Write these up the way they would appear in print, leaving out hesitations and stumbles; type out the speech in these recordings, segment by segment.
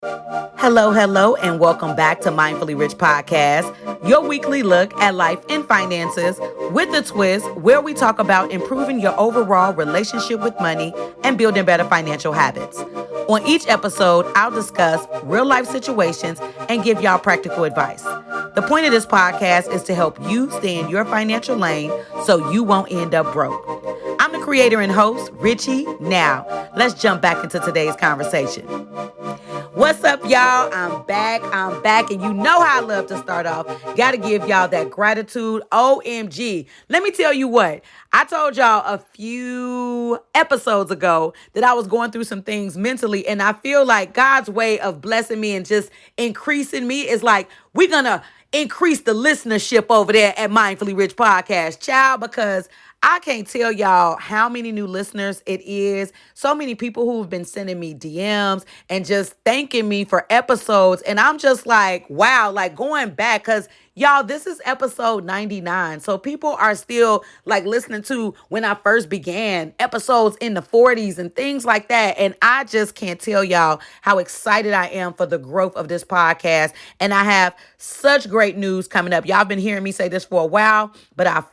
Hello, and welcome back to Mindfully Rich Podcast, your weekly look at life and finances with a twist where we talk about improving your overall relationship with money and building better financial habits. On each episode, I'll discuss real life situations and give y'all practical advice. The point of this podcast is to help you stay in your financial lane so you won't end up broke. I'm the creator and host, Richie. Now, let's jump back into today's conversation. What's up, y'all? I'm back, and you know how I love to start off. Gotta give y'all that gratitude. OMG. Let me tell you what. I told y'all a few episodes ago that I was going through some things mentally, and I feel like God's way of blessing me and just increasing me is like, we're gonna increase the listenership over there at Mindfully Rich Podcast, child, because I can't tell y'all how many new listeners it is. So many people who've been sending me DMs and just thanking me for episodes. And I'm just like, wow, like going back, because y'all, this is episode 99. So people are still like listening to when I first began, episodes in the 40s and things like that. And I just can't tell y'all how excited I am for the growth of this podcast. And I have such great news coming up. Y'all been hearing me say this for a while, but I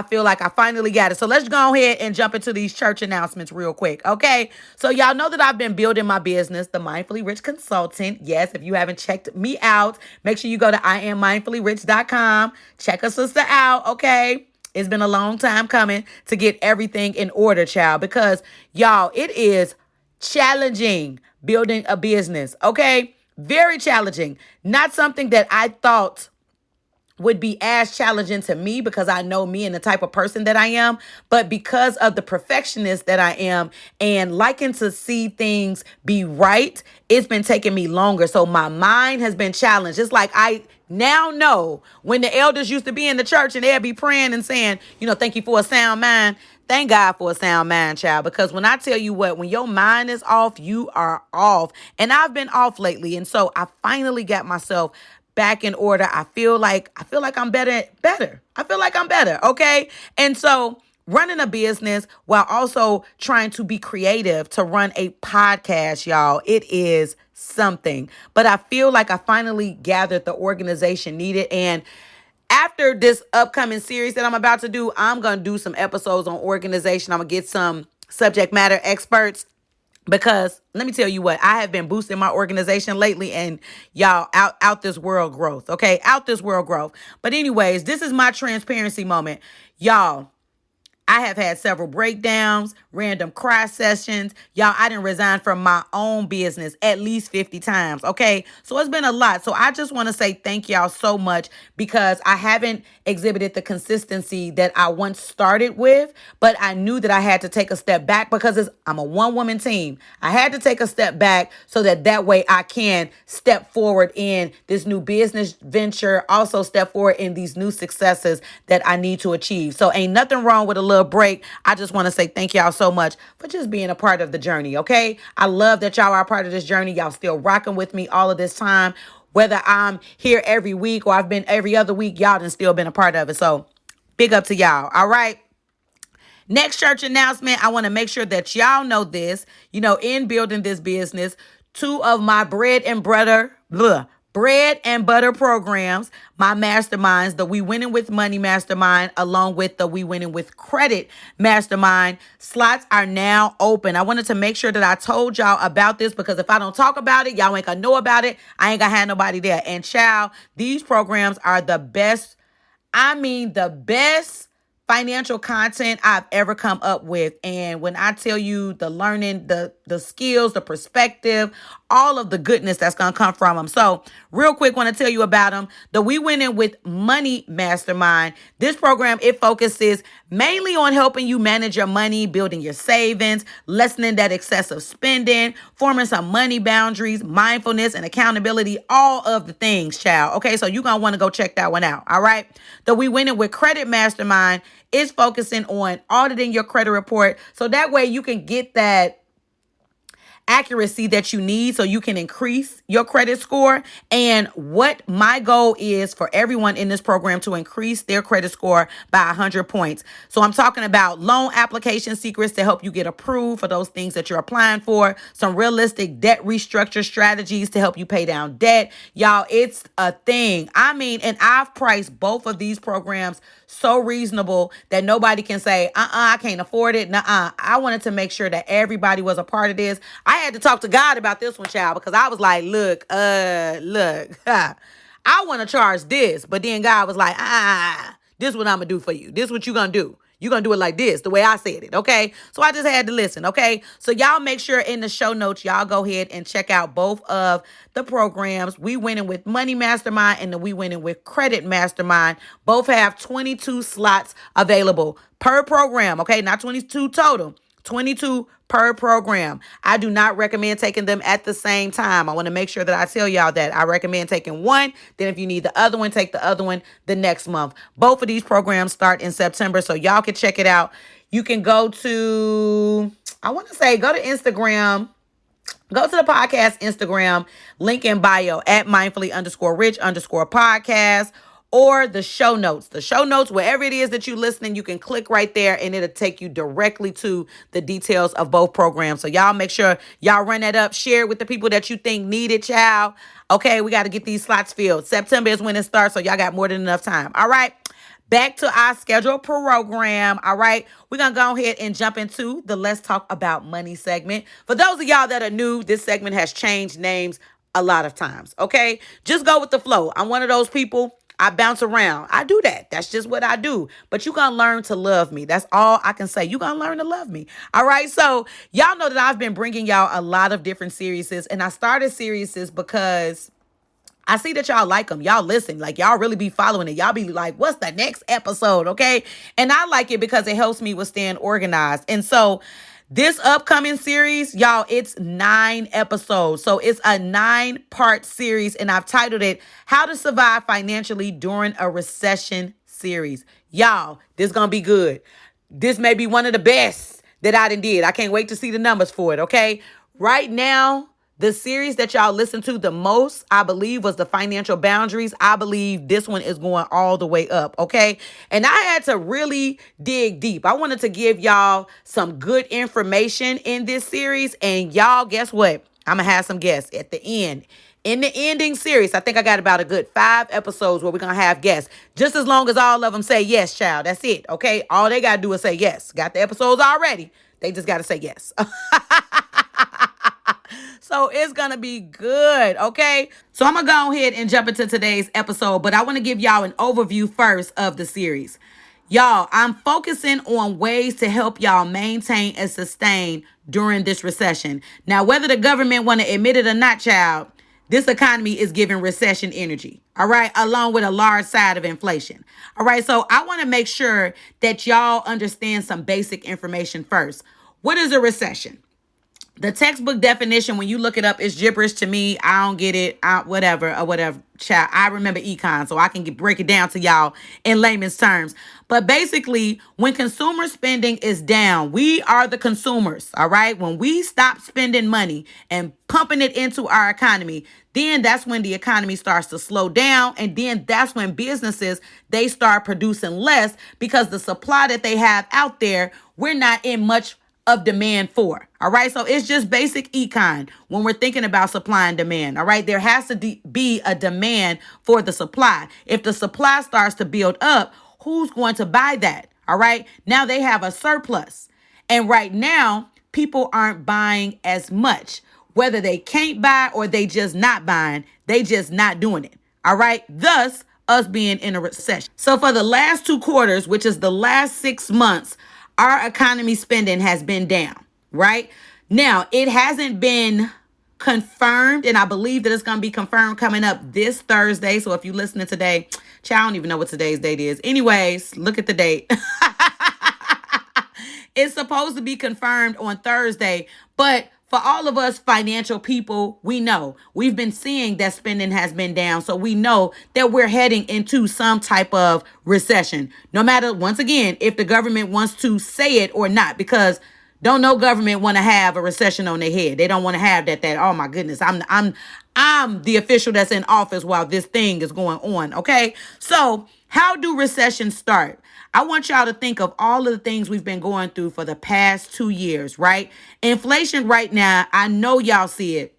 feel like I finally got it. So let's go ahead and jump into these church announcements real quick, okay? So y'all know that I've been building my business, The Mindfully Rich Consultant. Yes, if you haven't checked me out, make sure you go to IamMindfullyRich.com. Check a sister out, okay? It's been a long time coming to get everything in order, child, because y'all, it is challenging building a business, okay? Very challenging. Not something that I thought would be as challenging to me because I know me and the type of person that I am, but because of the perfectionist that I am and liking to see things be right, it's been taking me longer. So my mind has been challenged. It's like I now know when the elders used to be in the church and they'd be praying and saying, thank you for a sound mind. Thank God for a sound mind, child, because when I tell you what, when your mind is off, you are off. And I've been off lately. And so I finally got myself back in order. I feel like I'm better. I feel like I'm better. Okay. And so running a business while also trying to be creative to run a podcast, y'all, it is something. But I feel like I finally gathered the organization needed. And after this upcoming series that I'm about to do, I'm going to do some episodes on organization. I'm going to get some subject matter experts. Because let me tell you what, I have been boosting my organization lately and y'all out this world growth. Okay. Out this world growth. But anyways, this is my transparency moment. Y'all, I have had several breakdowns, random cry sessions. Y'all, I didn't resign from my own business at least 50 times, okay? So it's been a lot. So I just want to say thank y'all so much because I haven't exhibited the consistency that I once started with, but I knew that I had to take a step back because I'm a one-woman team. I had to take a step back so that way I can step forward in this new business venture, also step forward in these new successes that I need to achieve. So ain't nothing wrong with a little break. I just want to say thank y'all so much for just being a part of the journey, okay? I love that y'all are a part of this journey. Y'all still rocking with me all of this time. Whether I'm here every week or I've been every other week, y'all done still been a part of it. So big up to y'all, all right? Next church announcement, I want to make sure that y'all know this, in building this business, two of my bread and butter programs, my masterminds, the We Winning with Money Mastermind, along with the We Winning with Credit Mastermind, slots are now open. I wanted to make sure that I told y'all about this because if I don't talk about it, y'all ain't gonna know about it. I ain't gonna have nobody there. And child, these programs are the best. I mean, the best financial content I've ever come up with. And when I tell you the learning, the skills, the perspective, all of the goodness that's going to come from them. So real quick, want to tell you about them. The We Winning with Money Mastermind. This program, it focuses mainly on helping you manage your money, building your savings, lessening that excessive spending, forming some money boundaries, mindfulness and accountability, all of the things, child. Okay, so you're going to want to go check that one out. All right. The We Winning with Credit Mastermind is focusing on auditing your credit report. So that way you can get that accuracy that you need so you can increase your credit score. And what my goal is for everyone in this program to increase their credit score by 100 points. So I'm talking about loan application secrets to help you get approved for those things that you're applying for, some realistic debt restructure strategies to help you pay down debt. Y'all, it's a thing. I mean, and I've priced both of these programs so reasonable that nobody can say, I can't afford it. Nuh-uh. I wanted to make sure that everybody was a part of this. I had to talk to God about this one, child, because I was like, look, I want to charge this. But then God was like, this is what I'm going to do for you. This is what you're going to do. You're going to do it like this, the way I said it, okay? So I just had to listen, okay? So y'all make sure in the show notes, y'all go ahead and check out both of the programs. We winning with Money Mastermind and then we winning with Credit Mastermind. Both have 22 slots available per program, okay? Not 22 total. 22 per program. I do not recommend taking them at the same time. I want to make sure that I tell y'all that. I recommend taking one. Then if you need the other one, take the other one the next month. Both of these programs start in September, so y'all can check it out. You can go to, go to Instagram. Go to the podcast Instagram, link in bio at mindfully_rich_podcast. Or the show notes. The show notes, wherever it is that you're listening, you can click right there and it'll take you directly to the details of both programs. So y'all make sure y'all run that up, share it with the people that you think need it, child. Okay, we got to get these slots filled. September is when it starts, so y'all got more than enough time. All right, back to our scheduled program. All right, we're going to go ahead and jump into the Let's Talk About Money segment. For those of y'all that are new, this segment has changed names a lot of times, okay? Just go with the flow. I'm one of those people. I bounce around. I do that. That's just what I do. But you're going to learn to love me. That's all I can say. You're going to learn to love me. All right. So y'all know that I've been bringing y'all a lot of different series. And I started series because I see that y'all like them. Y'all listen. Like, y'all really be following it. Y'all be like, what's the next episode? Okay. And I like it because it helps me with staying organized. And so this upcoming series, y'all, it's 9 episodes. So it's a 9-part series, and I've titled it How to Survive Financially During a Recession series. Y'all, this is going to be good. This may be one of the best that I did. I can't wait to see the numbers for it, okay? Right now, the series that y'all listen to the most, I believe, was the Financial Boundaries. I believe this one is going all the way up, okay? And I had to really dig deep. I wanted to give y'all some good information in this series. And y'all, guess what? I'm going to have some guests at the end. In the ending series, I think I got about a good 5 episodes where we're going to have guests. Just as long as all of them say yes, child. That's it, okay? All they got to do is say yes. Got the episodes already. They just got to say yes. So it's going to be good, okay? So I'm going to go ahead and jump into today's episode, but I want to give y'all an overview first of the series. Y'all, I'm focusing on ways to help y'all maintain and sustain during this recession. Now, whether the government want to admit it or not, child, this economy is giving recession energy, all right, along with a large side of inflation. All right, so I want to make sure that y'all understand some basic information first. What is a recession? The textbook definition, when you look it up, is gibberish to me. I don't get it. Whatever. Child, I remember econ, so I can break it down to y'all in layman's terms. But basically, when consumer spending is down, we are the consumers, all right? When we stop spending money and pumping it into our economy, then that's when the economy starts to slow down. And then that's when businesses, they start producing less because the supply that they have out there, we're not in much of demand for. All right. So it's just basic econ when we're thinking about supply and demand. All right. There has to be a demand for the supply. If the supply starts to build up, who's going to buy that? All right. Now they have a surplus. And right now, people aren't buying as much. Whether they can't buy or they just not buying, they just not doing it. All right. Thus, us being in a recession. So for the last 2 quarters, which is the last 6 months, our economy spending has been down, right? Now, it hasn't been confirmed, and I believe that it's going to be confirmed coming up this Thursday. So if you're listening today, child, I don't even know what today's date is. Anyways, look at the date. It's supposed to be confirmed on Thursday, but for all of us financial people, we know we've been seeing that spending has been down. So we know that we're heading into some type of recession, no matter, once again, if the government wants to say it or not, because Don't no government want to have a recession on their head. They don't want to have that, oh my goodness, I'm the official that's in office while this thing is going on. Okay. So how do recessions start? I want y'all to think of all of the things we've been going through for the past 2 years, right? Inflation right now, I know y'all see it.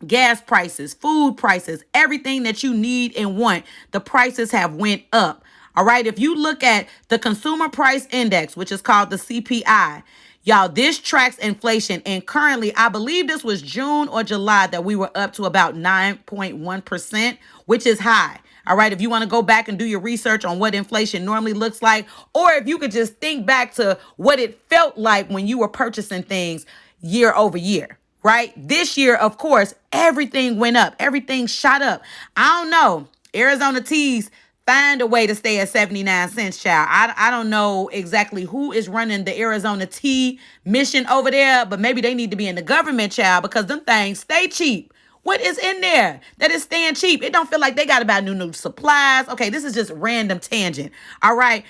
Gas prices, food prices, everything that you need and want, the prices have went up. All right. If you look at the consumer price index, which is called the CPI, y'all, this tracks inflation. And currently, I believe this was June or July that we were up to about 9.1%, which is high. All right. If you want to go back and do your research on what inflation normally looks like, or if you could just think back to what it felt like when you were purchasing things year over year. Right? This year, of course, everything went up. Everything shot up. I don't know. Arizona teas find a way to stay at 79 cents, child. I don't know exactly who is running the Arizona tea mission over there, but maybe they need to be in the government, child, because them things stay cheap. What is in there that is staying cheap? It don't feel like they got to buy new supplies. Okay, this is just random tangent. All right.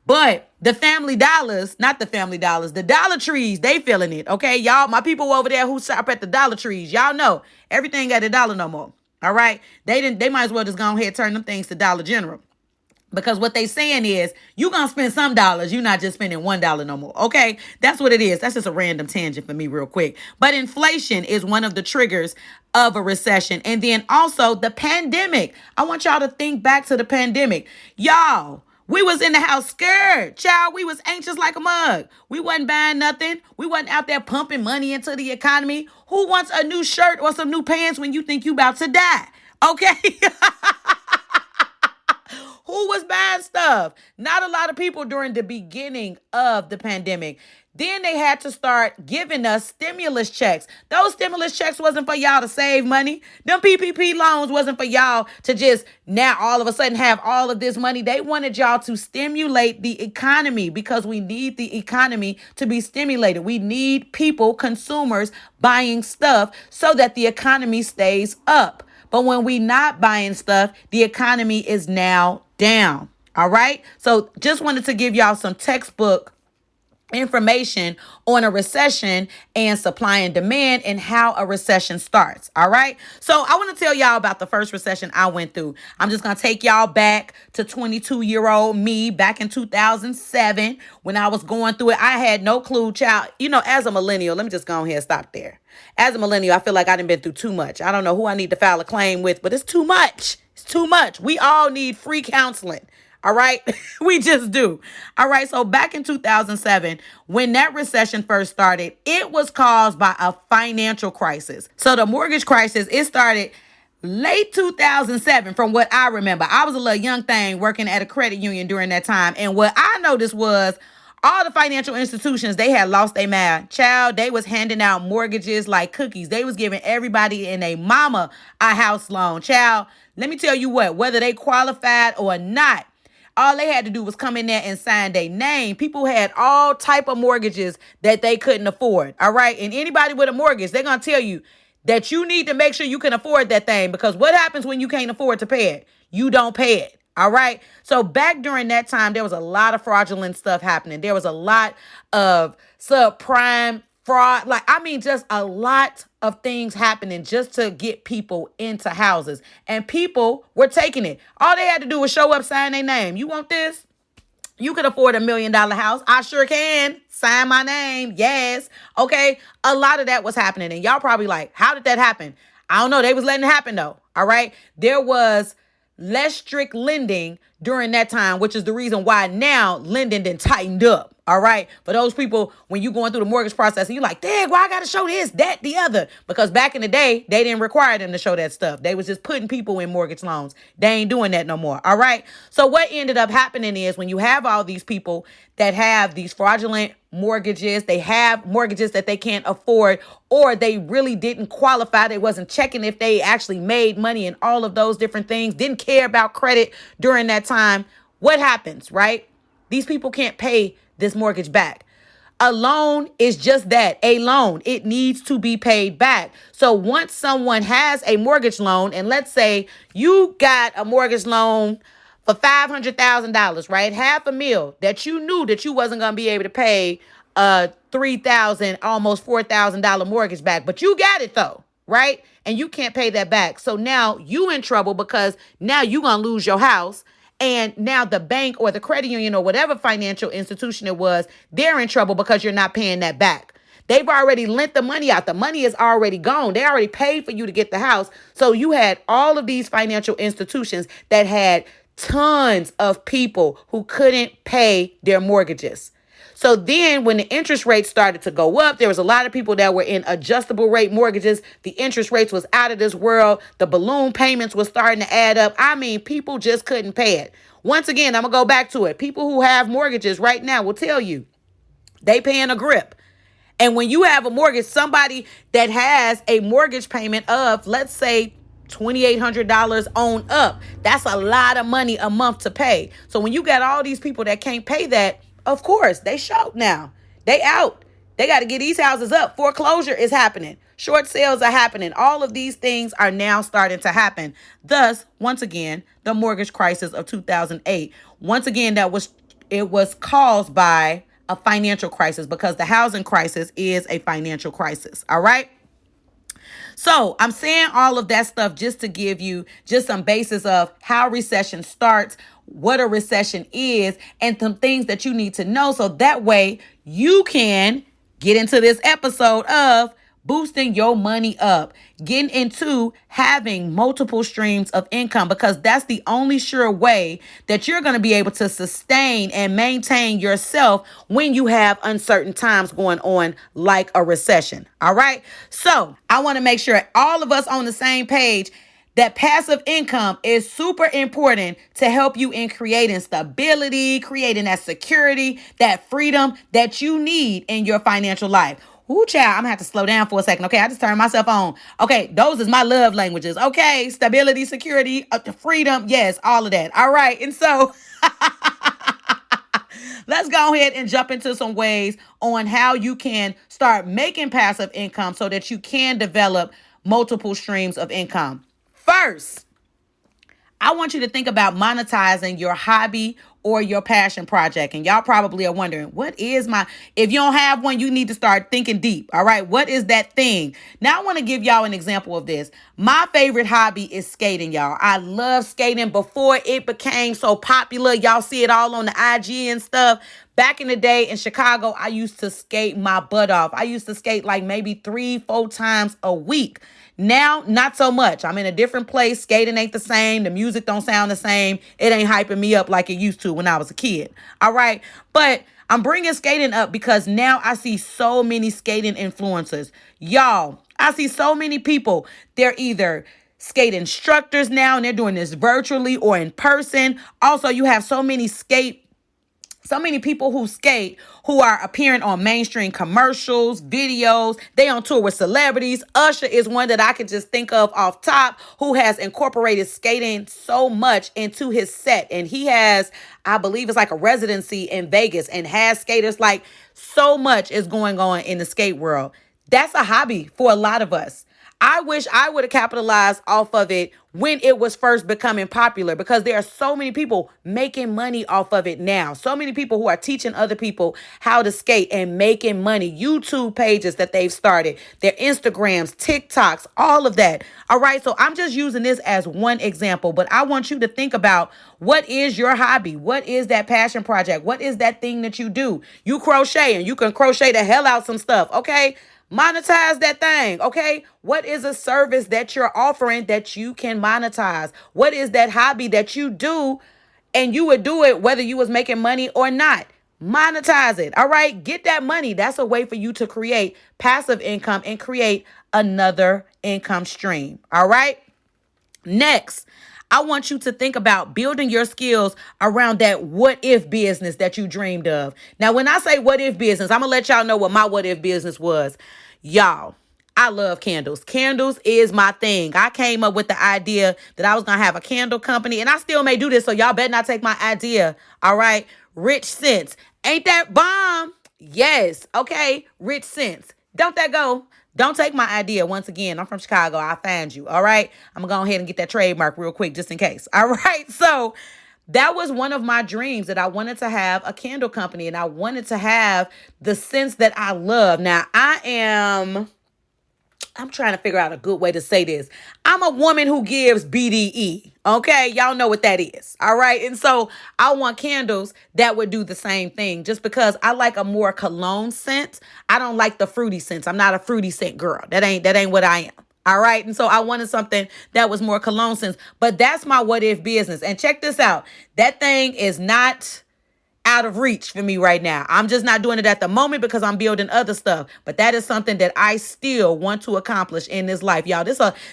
But the Family Dollars, not the Family Dollars, the Dollar Trees, they feeling it. Okay, y'all, my people over there who shop at the Dollar Trees, y'all know everything got a dollar no more. All right. They might as well just go ahead and turn them things to Dollar General. Because what they saying is, you going to spend some dollars. You're not just spending $1 no more. Okay. That's what it is. That's just a random tangent for me real quick. But inflation is one of the triggers of a recession. And then also the pandemic. I want y'all to think back to the pandemic. Y'all, we was in the house scared. Child, we was anxious like a mug. We wasn't buying nothing. We wasn't out there pumping money into the economy. Who wants a new shirt or some new pants when you think you about to die? Okay. Who was buying stuff? Not a lot of people during the beginning of the pandemic. Then they had to start giving us stimulus checks. Those stimulus checks wasn't for y'all to save money. Them PPP loans wasn't for y'all to just now all of a sudden have all of this money. They wanted y'all to stimulate the economy because we need the economy to be stimulated. We need people, consumers, buying stuff so that the economy stays up. But when we not buying stuff, the economy is now down. All right. So just wanted to give y'all some textbook information on a recession and supply and demand and how a recession starts. All right. So I want to tell y'all about the first recession I went through. I'm just going to take y'all back to 22-year-old me back in 2007 when I was going through it. I had no clue, child. You know, as a millennial, let me just go ahead and stop there. As a millennial, I feel like I done been through too much. I don't know who I need to file a claim with, but it's too much. It's too much. We all need free counseling. All right. We just do. All right. So back in 2007, when that recession first started, it was caused by a financial crisis. So the mortgage crisis, it started late 2007 from what I remember. I was a little young thing working at a credit union during that time. And what I noticed was all the financial institutions, they had lost their mind. Child, they was handing out mortgages like cookies. They was giving everybody and a mama a house loan. Child, let me tell you what, whether they qualified or not, all they had to do was come in there and sign their name. People had all type of mortgages that they couldn't afford. All right. And anybody with a mortgage, they're going to tell you that you need to make sure you can afford that thing, because what happens when you can't afford to pay it? You don't pay it. All right. So back during that time, there was a lot of fraudulent stuff happening. There was a lot of subprime fraud. Just a lot of things happening just to get people into houses. And people were taking it. All they had to do was show up, sign their name. You want this? You could afford $1 million house. I sure can. Sign my name. Yes. Okay. A lot of that was happening. And y'all probably like, how did that happen? I don't know. They was letting it happen though. All right. There was less strict lending during that time, which is the reason why now lending then tightened up. All right. For those people, when you going through the mortgage process and you're like, dang, why I got to show this, that, the other? Because back in the day, they didn't require them to show that stuff. They was just putting people in mortgage loans. They ain't doing that no more. All right. So what ended up happening is when you have all these people that have these fraudulent mortgages, they have mortgages that they can't afford, or they really didn't qualify. They wasn't checking if they actually made money and all of those different things, didn't care about credit during that time. What happens, right? These people can't pay this mortgage back. A loan is just that, a loan. It needs to be paid back. So once someone has a mortgage loan, and let's say you got a mortgage loan for $500,000, right? $500,000 that you knew that you wasn't going to be able to pay a $3,000, almost $4,000 mortgage back, but you got it though, right? And you can't pay that back. So now you in trouble because now you gonna lose your house. And now the bank or the credit union or whatever financial institution it was, they're in trouble because you're not paying that back. They've already lent the money out. The money is already gone. They already paid for you to get the house. So you had all of these financial institutions that had tons of people who couldn't pay their mortgages. So then when the interest rates started to go up, there was a lot of people that were in adjustable rate mortgages. The interest rates was out of this world. The balloon payments was starting to add up. I mean, people just couldn't pay it. Once again, I'm going to go back to it. People who have mortgages right now will tell you they paying a grip. And when you have a mortgage, somebody that has a mortgage payment of, let's say, $2,800 on up, that's a lot of money a month to pay. So when you got all these people that can't pay that, of course, they shout now. They out. They got to get these houses up. Foreclosure is happening. Short sales are happening. All of these things are now starting to happen. Thus, once again, the mortgage crisis of 2008. Once again, it was caused by a financial crisis because the housing crisis is a financial crisis. All right. So I'm saying all of that stuff just to give you just some basis of how recession starts, what a recession is, and some things that you need to know. So that way you can get into this episode of boosting your money up, getting into having multiple streams of income, because that's the only sure way that you're going to be able to sustain and maintain yourself when you have uncertain times going on like a recession. All right. So I want to make sure all of us on the same page that passive income is super important to help you in creating stability, creating that security, that freedom that you need in your financial life. Ooh, child, I'm gonna have to slow down for a second. Okay, I just turned myself on. Okay, those is my love languages. Okay, stability, security, freedom. Yes, all of that. All right, and so let's go ahead and jump into some ways on how you can start making passive income so that you can develop multiple streams of income. First, I want you to think about monetizing your hobby or your passion project. And y'all probably are wondering, if you don't have one, you need to start thinking deep. All right. What is that thing? Now I want to give y'all an example of this. My favorite hobby is skating, y'all. I love skating before it became so popular. Y'all see it all on the IG and stuff. Back in the day in Chicago, I used to skate my butt off. I used to skate like maybe 3-4 times a week. Now, not so much. I'm in a different place. Skating ain't the same. The music don't sound the same. It ain't hyping me up like it used to when I was a kid. All right. But I'm bringing skating up because now I see so many skating influencers. Y'all, I see so many people. They're either skate instructors now and they're doing this virtually or in person. Also, you have so many people who skate who are appearing on mainstream commercials, videos. They on tour with celebrities. Usher is one that I could just think of off top who has incorporated skating so much into his set. And he has, I believe it's like a residency in Vegas and has skaters. Like so much is going on in the skate world. That's a hobby for a lot of us. I wish I would have capitalized off of it when it was first becoming popular because there are so many people making money off of it now. So many people who are teaching other people how to skate and making money. YouTube pages that they've started, their Instagrams, TikToks, all of that. All right. So I'm just using this as one example, but I want you to think about what is your hobby? What is that passion project? What is that thing that you do? You crochet and you can crochet the hell out some stuff. Okay. Monetize that thing, okay? What is a service that you're offering that you can monetize? What is that hobby that you do and you would do it whether you was making money or not? Monetize it, all right? Get that money. That's a way for you to create passive income and create another income stream, all right? Next, I want you to think about building your skills around that what if business that you dreamed of. Now, when I say what if business, I'm going to let y'all know what my what if business was. Y'all, I love candles. Candles is my thing. I came up with the idea that I was going to have a candle company, and I still may do this, so y'all better not take my idea. All right? Rich Sense. Ain't that bomb? Yes. Okay. Rich Sense. Don't that go? Don't take my idea. Once again, I'm from Chicago. I'll find you. All right. I'm going to go ahead and get that trademark real quick just in case. All right. So that was one of my dreams, that I wanted to have a candle company and I wanted to have the scents that I love. Now, I'm trying to figure out a good way to say this. I'm a woman who gives BDE. Okay. Y'all know what that is. All right. And so I want candles that would do the same thing, just because I like a more cologne scent. I don't like the fruity scents. I'm not a fruity scent girl. That ain't what I am. All right. And so I wanted something that was more cologne scents, but that's my what if business. And check this out. That thing is not out of reach for me right now. I'm just not doing it at the moment because I'm building other stuff. But that is something that I still want to accomplish in this life. Y'all,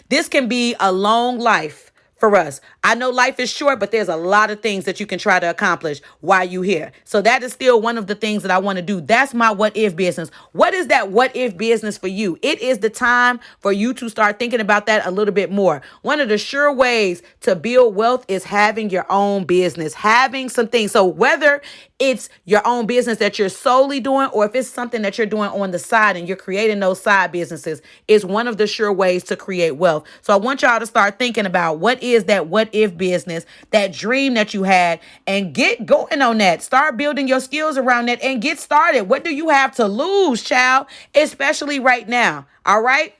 this can be a long life for us. I know life is short, but there's a lot of things that you can try to accomplish while you're here. So that is still one of the things that I want to do. That's my what if business. What is that what if business for you? It is the time for you to start thinking about that a little bit more. One of the sure ways to build wealth is having your own business, having some things. So whether it's your own business that you're solely doing, or if it's something that you're doing on the side and you're creating those side businesses, is one of the sure ways to create wealth. So I want y'all to start thinking about what is that what if business, that dream that you had, and get going on that. Start building your skills around that and get started. What do you have to lose, child? Especially right now. All right.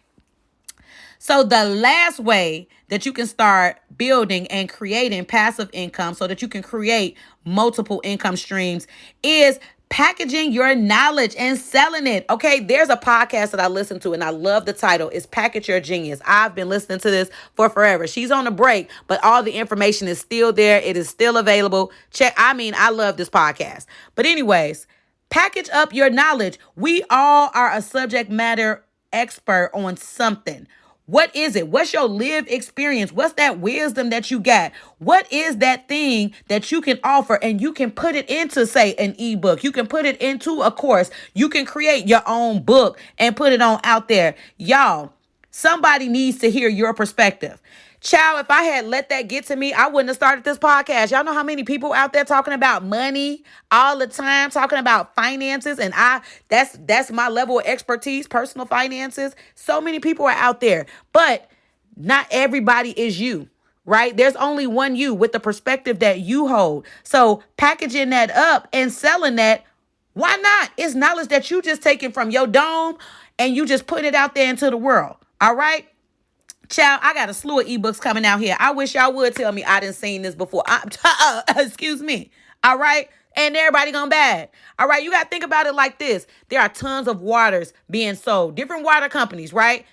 So the last way that you can start building and creating passive income so that you can create multiple income streams is packaging your knowledge and selling it. Okay, there's a podcast that I listen to and I love the title. It's Package Your Genius. I've been listening to this for forever. She's on a break, but all the information is still there. It is still available. I love this podcast. But anyways, package up your knowledge. We all are a subject matter expert on something. What is it? What's your lived experience? What's that wisdom that you got? What is that thing that you can offer? And you can put it into, say, an ebook. You can put it into a course. You can create your own book and put it on out there. Y'all, somebody needs to hear your perspective. Child, if I had let that get to me, I wouldn't have started this podcast. Y'all know how many people out there talking about money all the time, talking about finances, and that's my level of expertise, personal finances. So many people are out there, but not everybody is you, right? There's only one you with the perspective that you hold. So packaging that up and selling that, why not? It's knowledge that you just taken from your dome and you just put it out there into the world. All right. Child, I got a slew of ebooks coming out here. I wish y'all would tell me I didn't seen this before. Excuse me. All right. And everybody gonna buy it. All right. You got to think about it like this. There are tons of waters being sold. Different water companies, right?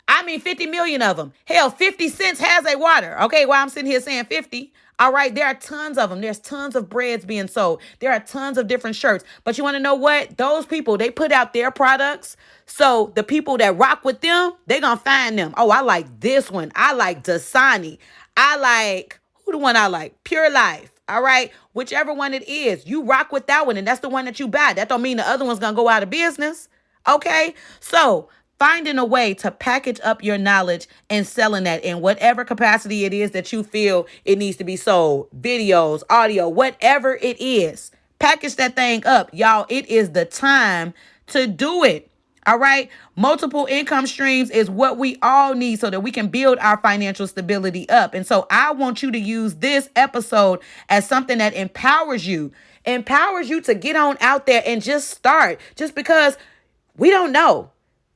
50 million of them. Hell, 50 cents has a water. Okay. Well, I'm sitting here saying 50. All right. There are tons of them. There's tons of breads being sold. There are tons of different shirts. But you want to know what? Those people, they put out their products. So the people that rock with them, they're going to find them. Oh, I like this one. I like Dasani. Who the one I like? Pure Life. All right. Whichever one it is, you rock with that one. And that's the one that you buy. That don't mean the other one's going to go out of business. Okay. So finding a way to package up your knowledge and selling that in whatever capacity it is that you feel it needs to be sold. Videos, audio, whatever it is. Package that thing up. Y'all, it is the time to do it. All right. Multiple income streams is what we all need so that we can build our financial stability up. And so I want you to use this episode as something that empowers you to get on out there and just start, just because we don't know.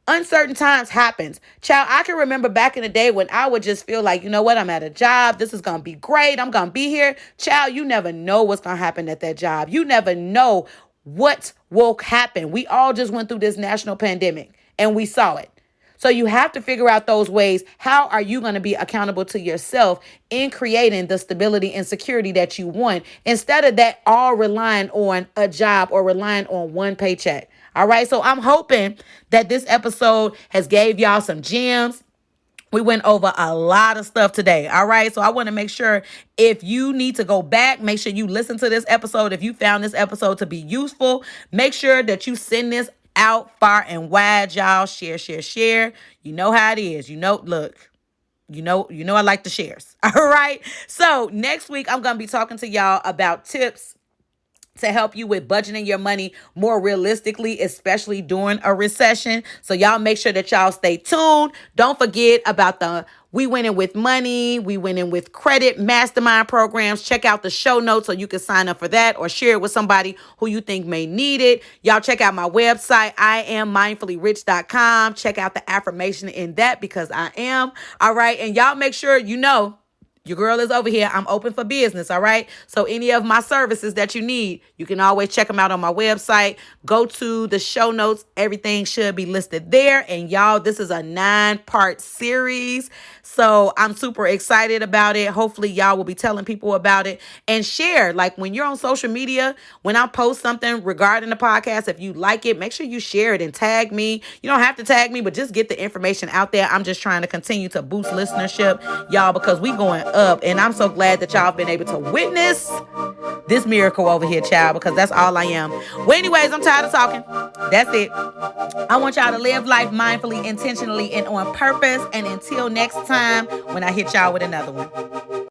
Uncertain times happens. Child, I can remember back in the day when I would just feel like, you know what, I'm at a job. This is going to be great. I'm going to be here. Child, you never know what's going to happen at that job. You never know what will happen. We all just went through this national pandemic and we saw it. So you have to figure out those ways. How are you going to be accountable to yourself in creating the stability and security that you want, instead of that all relying on a job or relying on one paycheck? All right. So I'm hoping that this episode has gave y'all some gems. We went over a lot of stuff today. All right. So I want to make sure, if you need to go back, make sure you listen to this episode. If you found this episode to be useful, make sure that you send this out far and wide, y'all. Share. You know how it is. Look. You know, I like the shares. All right. So next week, I'm going to be talking to y'all about tips to help you with budgeting your money more realistically, especially during a recession. So y'all make sure that y'all stay tuned. Don't forget about the We winning with money. We winning with credit mastermind programs. Check out the show notes so you can sign up for that or share it with somebody who you think may need it. Y'all check out my website, IamMindfullyRich.com. Check out the affirmation in that because I am. All right. And y'all make sure you know your girl is over here. I'm open for business, all right? So any of my services that you need, you can always check them out on my website. Go to the show notes. Everything should be listed there. And y'all, this is a 9-part series. So I'm super excited about it. Hopefully y'all will be telling people about it and share. Like when you're on social media, when I post something regarding the podcast, if you like it, make sure you share it and tag me. You don't have to tag me, but just get the information out there. I'm just trying to continue to boost listenership, y'all, because we going up. And I'm so glad that y'all have been able to witness this miracle over here, child, because that's all I am. Well, anyways, I'm tired of talking. That's it. I want y'all to live life mindfully, intentionally, and on purpose. And until next time, when I hit y'all with another one.